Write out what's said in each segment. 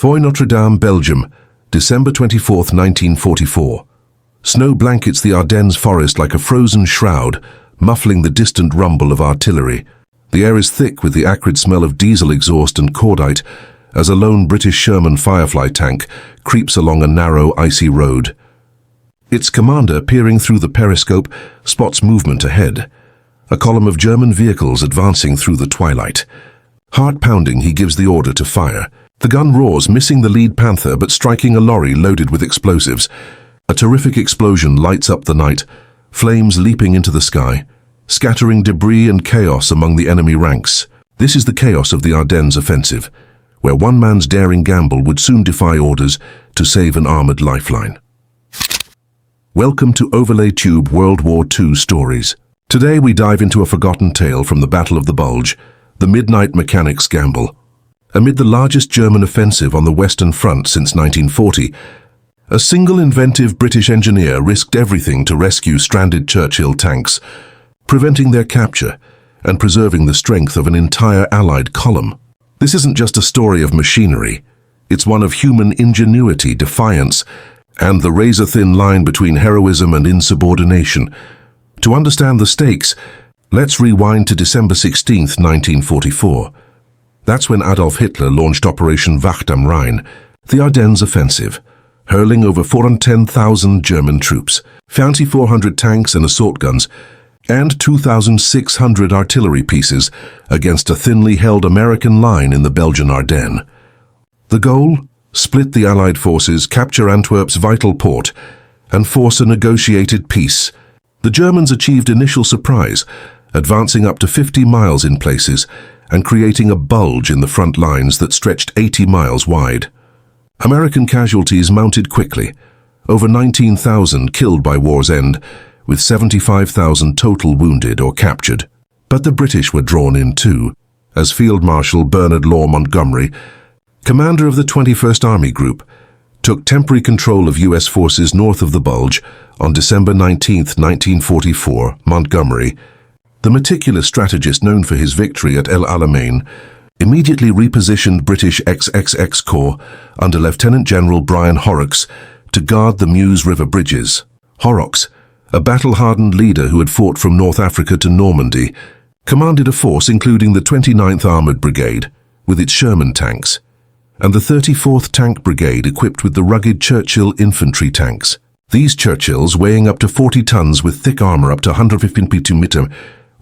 Foy Notre Dame, Belgium, December 24, 1944. Snow blankets the Ardennes forest like a frozen shroud, muffling the distant rumble of artillery. The air is thick with the acrid smell of diesel exhaust and cordite as a lone British Sherman Firefly tank creeps along a narrow, icy road. Its commander, peering through the periscope, spots movement ahead. A column of German vehicles advancing through the twilight. Heart-pounding, he gives the order to fire. The gun roars, missing the lead Panther but striking a lorry loaded with explosives. A terrific explosion lights up the night, flames leaping into the sky, scattering debris and chaos among the enemy ranks. This is the chaos of the Ardennes offensive, where one man's daring gamble would soon defy orders to save an armored lifeline. Welcome to Overlay Tube World War II Stories. Today we dive into a forgotten tale from the Battle of the Bulge, the Midnight Mechanics' Gamble. Amid the largest German offensive on the Western Front since 1940, a single inventive British engineer risked everything to rescue stranded Churchill tanks, preventing their capture and preserving the strength of an entire Allied column. This isn't just a story of machinery, it's one of human ingenuity, defiance, and the razor-thin line between heroism and insubordination. To understand the stakes, let's rewind to December 16, 1944. That's when Adolf Hitler launched Operation Wacht am Rhein, the Ardennes offensive, hurling over 410,000 German troops, 400 tanks and assault guns, and 2,600 artillery pieces against a thinly held American line in the Belgian Ardennes. The goal? Split the Allied forces, capture Antwerp's vital port, and force a negotiated peace. The Germans achieved initial surprise, advancing up to 50 miles in places and creating a bulge in the front lines that stretched 80 miles wide. American casualties mounted quickly, over 19,000 killed by war's end, with 75,000 total wounded or captured. But the British were drawn in too, as Field Marshal Bernard Montgomery, commander of the 21st Army Group, took temporary control of U.S. forces north of the Bulge on December 19, 1944. Montgomery, the meticulous strategist known for his victory at El Alamein, immediately repositioned British XXX Corps under Lieutenant General Brian Horrocks to guard the Meuse River bridges. Horrocks, a battle-hardened leader who had fought from North Africa to Normandy, commanded a force including the 29th Armoured Brigade, with its Sherman tanks, and the 34th Tank Brigade equipped with the rugged Churchill infantry tanks. These Churchills, weighing up to 40 tons with thick armour up to 150 meters,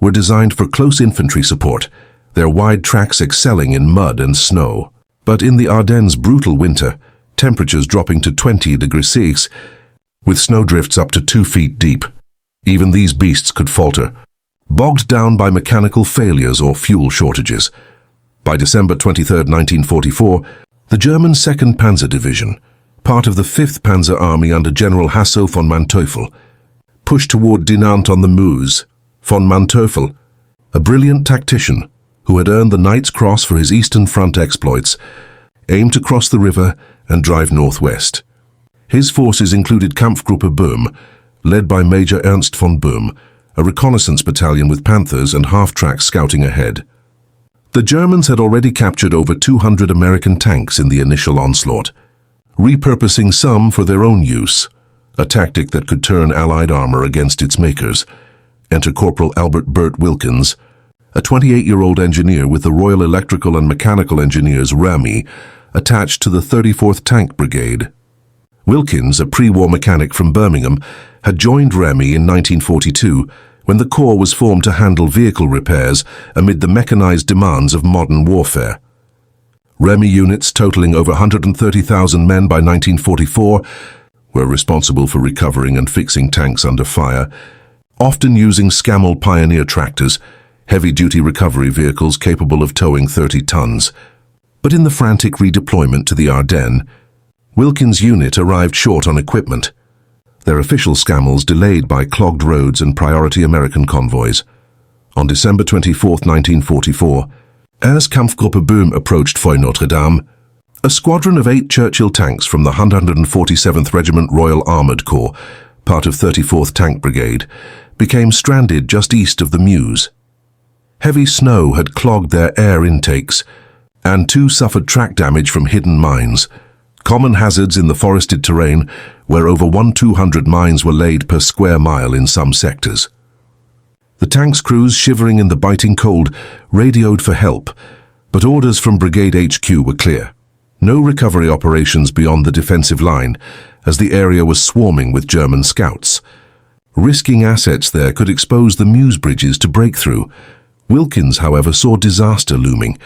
were designed for close infantry support, their wide tracks excelling in mud and snow. But in the Ardennes' brutal winter, temperatures dropping to 20 degrees Celsius, with snowdrifts up to 2 feet deep, even these beasts could falter, bogged down by mechanical failures or fuel shortages. By December 23, 1944, the German 2nd Panzer Division, part of the 5th Panzer Army under General Hasso von Manteuffel, pushed toward Dinant on the Meuse. Von Manteuffel, a brilliant tactician who had earned the Knight's Cross for his Eastern Front exploits, aimed to cross the river and drive northwest. His forces included Kampfgruppe Böhm, led by Major Ernst von Böhm, a reconnaissance battalion with Panthers and half-tracks scouting ahead. The Germans had already captured over 200 American tanks in the initial onslaught, repurposing some for their own use, a tactic that could turn Allied armor against its makers. Enter Corporal Albert Bert Wilkins, a 28-year-old engineer with the Royal Electrical and Mechanical Engineers REME, attached to the 34th Tank Brigade. Wilkins, a pre-war mechanic from Birmingham, had joined REME in 1942 when the Corps was formed to handle vehicle repairs amid the mechanized demands of modern warfare. REME units, totaling over 130,000 men by 1944, were responsible for recovering and fixing tanks under fire, often using Scammell Pioneer tractors, heavy-duty recovery vehicles capable of towing 30 tons. But in the frantic redeployment to the Ardennes, Wilkins' unit arrived short on equipment, their official Scammells delayed by clogged roads and priority American convoys. On December 24, 1944, as Kampfgruppe Böhm approached Foy Notre Dame, a squadron of 8 Churchill tanks from the 147th Regiment Royal Armoured Corps, part of 34th Tank Brigade, became stranded just east of the Meuse. Heavy snow had clogged their air intakes, and 2 suffered track damage from hidden mines, common hazards in the forested terrain where over 1,200 mines were laid per square mile in some sectors. The tank's crews, shivering in the biting cold, radioed for help, but orders from Brigade HQ were clear. No recovery operations beyond the defensive line, as the area was swarming with German scouts. Risking assets there could expose the Meuse bridges to breakthrough. Wilkins, however, saw disaster looming.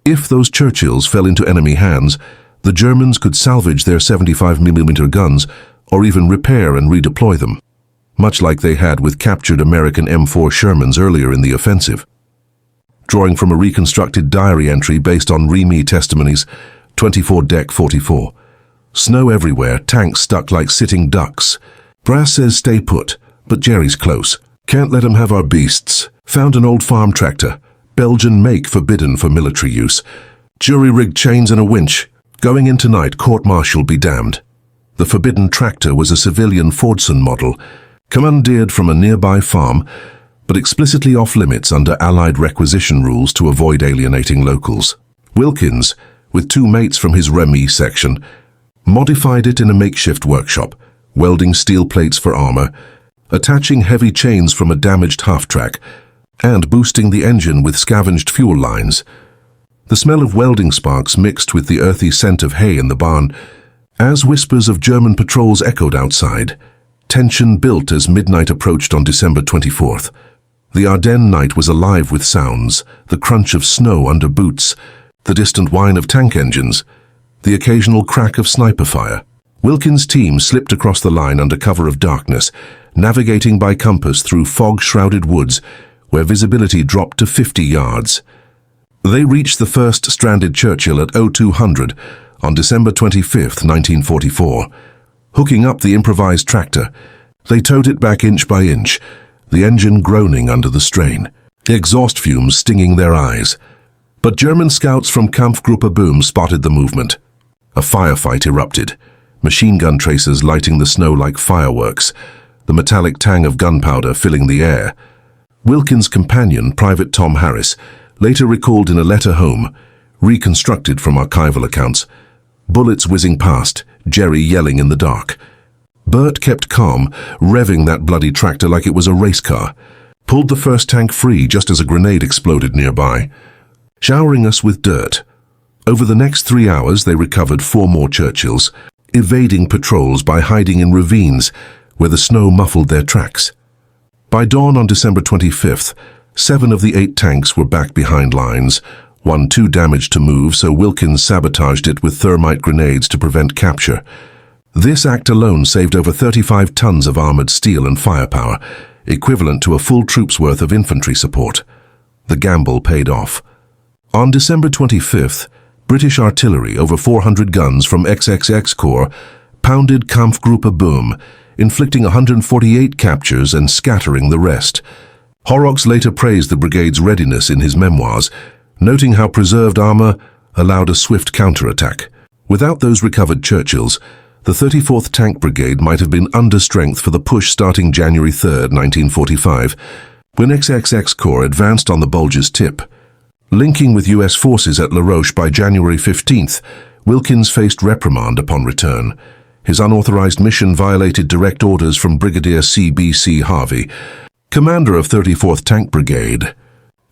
If those Churchills fell into enemy hands, the Germans could salvage their 75mm guns or even repair and redeploy them, much like they had with captured American M4 Shermans earlier in the offensive. Drawing from a reconstructed diary entry based on REME testimonies, 24 Deck 44. Snow everywhere, tanks stuck like sitting ducks. Brass says stay put, but Jerry's close. Can't let 'em have our beasts. Found an old farm tractor. Belgian make forbidden for military use. Jury-rigged chains and a winch. Going in tonight, court-martial be damned. The forbidden tractor was a civilian Fordson model, commandeered from a nearby farm, but explicitly off-limits under Allied requisition rules to avoid alienating locals. Wilkins, with 2 mates from his REME section, modified it in a makeshift workshop, welding steel plates for armor, attaching heavy chains from a damaged half-track, and boosting the engine with scavenged fuel lines. The smell of welding sparks mixed with the earthy scent of hay in the barn. As whispers of German patrols echoed outside, tension built as midnight approached on December 24th. The Ardennes night was alive with sounds, the crunch of snow under boots, the distant whine of tank engines, the occasional crack of sniper fire. Wilkins' team slipped across the line under cover of darkness, navigating by compass through fog-shrouded woods where visibility dropped to 50 yards. They reached the first stranded Churchill at 0200 on December 25, 1944. Hooking up the improvised tractor, they towed it back inch by inch, the engine groaning under the strain, exhaust fumes stinging their eyes. But German scouts from Kampfgruppe Boom spotted the movement. A firefight erupted, machine gun tracers lighting the snow like fireworks, the metallic tang of gunpowder filling the air. Wilkins' companion, Private Tom Harris, later recalled in a letter home, reconstructed from archival accounts, bullets whizzing past, Jerry yelling in the dark. Bert kept calm, revving that bloody tractor like it was a race car, pulled the first tank free just as a grenade exploded nearby, showering us with dirt. Over the next 3 hours they recovered 4 more Churchills, evading patrols by hiding in ravines where the snow muffled their tracks. By dawn on December 25th, 7 of the 8 tanks were back behind lines, one too damaged to move, so Wilkins sabotaged it with thermite grenades to prevent capture. This act alone saved over 35 tons of armored steel and firepower, equivalent to a full troop's worth of infantry support. The gamble paid off. On December 25th, British artillery, over 400 guns from XXX Corps, pounded Kampfgruppe Boom, inflicting 148 captures and scattering the rest. Horrocks later praised the brigade's readiness in his memoirs, noting how preserved armor allowed a swift counterattack. Without those recovered Churchills, the 34th Tank Brigade might have been under strength for the push starting January 3, 1945, when XXX Corps advanced on the Bulge's tip. Linking with US forces at La Roche by January 15th, Wilkins faced reprimand upon return. His unauthorized mission violated direct orders from Brigadier C.B.C. Harvey, commander of 34th Tank Brigade.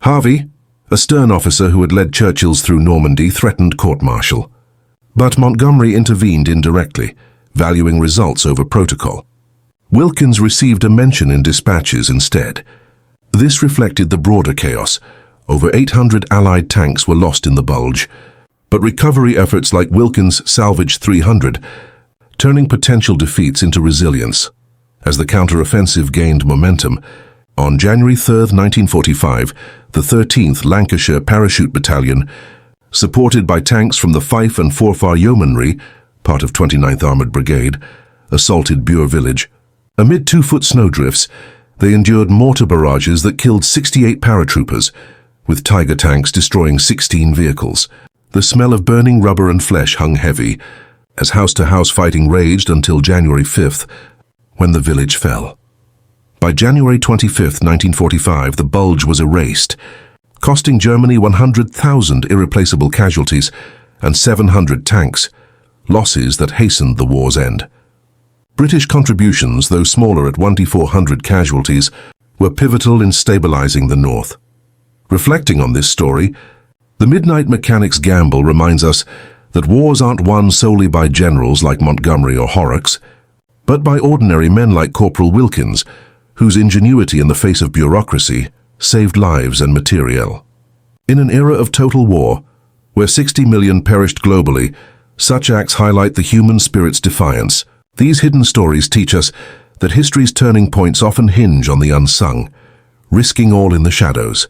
Harvey, a stern officer who had led Churchills through Normandy, threatened court-martial. But Montgomery intervened indirectly, valuing results over protocol. Wilkins received a mention in dispatches instead. This reflected the broader chaos. Over 800 Allied tanks were lost in the Bulge, but recovery efforts like Wilkins' salvaged 300, turning potential defeats into resilience. As the counter-offensive gained momentum, on January 3, 1945, the 13th Lancashire Parachute Battalion, supported by tanks from the Fife and Forfar Yeomanry, part of 29th Armoured Brigade, assaulted Bure village. Amid 2-foot snowdrifts, they endured mortar barrages that killed 68 paratroopers, with Tiger tanks destroying 16 vehicles. The smell of burning rubber and flesh hung heavy, as house-to-house fighting raged until January 5th, when the village fell. By January 25, 1945, the Bulge was erased. costing Germany 100,000 irreplaceable casualties and 700 tanks, losses that hastened the war's end. British contributions, though smaller at 1,400 casualties, were pivotal in stabilizing the north. Reflecting on this story, the Midnight Mechanic's gamble reminds us that wars aren't won solely by generals like Montgomery or Horrocks, but by ordinary men like Corporal Wilkins, whose ingenuity in the face of bureaucracy saved lives and materiel. In an era of total war, where 60 million perished globally, such acts highlight the human spirit's defiance. These hidden stories teach us that history's turning points often hinge on the unsung, risking all in the shadows.